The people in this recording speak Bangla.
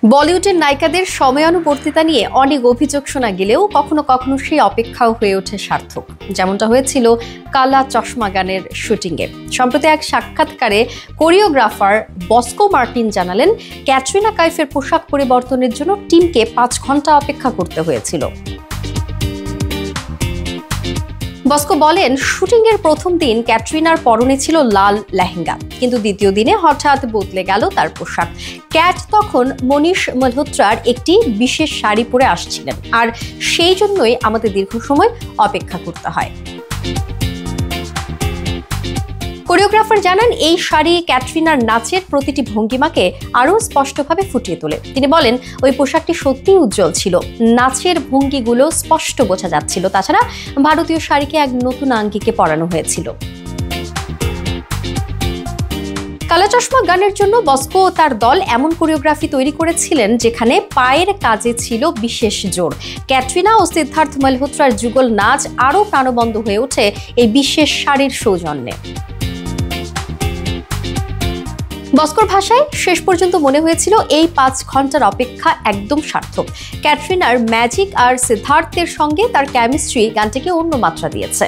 বলিউডের নায়িকাদের সময়ানুবর্তিতা নিয়ে অনেক অভিযোগ শোনা গেলেও কখনো কখনো সেই অপেক্ষাও হয়ে ওঠে সার্থক, যেমনটা হয়েছিল কালা চশমা গানের শুটিংয়ে। সম্প্রতি এক সাক্ষাৎকারে কোরিওগ্রাফার বস্কো মার্টিন জানালেন, ক্যাটরিনা কাইফের পোশাক পরিবর্তনের জন্য টিমকে 5 ঘন্টা অপেক্ষা করতে হয়েছিল। বস্কো বলেন, শুটিংয়ের প্রথম দিন ক্যাটরিনার পরনে ছিল লাল লেহেঙ্গা, কিন্তু দ্বিতীয় দিনে হঠাৎ বদলে গেল তার পোশাক। ক্যাট তখন মনীষ মালহোত্রার একটি বিশেষ শাড়ি পরে আসছিলেন, আর সেই জন্যই আমাদের দীর্ঘ সময় অপেক্ষা করতে হয়। কোরিওগ্রাফার জানান, এই শাড়ি ক্যাটরিনার নাচের প্রতিটি ভঙ্গিমাকে আরও স্পষ্টভাবে ফুটিয়ে তোলে। তিনি বলেন, ওই পোশাকটি সত্যিই উজ্জ্বল ছিল, নাচের ভঙ্গিগুলো স্পষ্ট বোঝা যাচ্ছিল। তাছাড়া ভারতীয় শাড়িকে এক নতুন আঙ্গিকে পরানো হয়েছিল। কালা চশমা গানের জন্য বস্কো ও তার দল এমন কোরিওগ্রাফি তৈরি করেছিলেন যেখানে পায়ের কাজে ছিল বিশেষ জোর। ক্যাটরিনা ও সিদ্ধার্থ মালহোত্রার যুগল নাচ আরও প্রাণবন্ত হয়ে ওঠে এই বিশেষ শাড়ির সৌজন্যে। বস্কোর ভাষায়, শেষ পর্যন্ত মনে হয়েছিল এই 5 ঘন্টার অপেক্ষা একদম সার্থক। ক্যাটরিনার ম্যাজিক আর সিদ্ধার্থের সঙ্গে তার কেমিস্ট্রি গানটিকে অন্য মাত্রা দিয়েছে।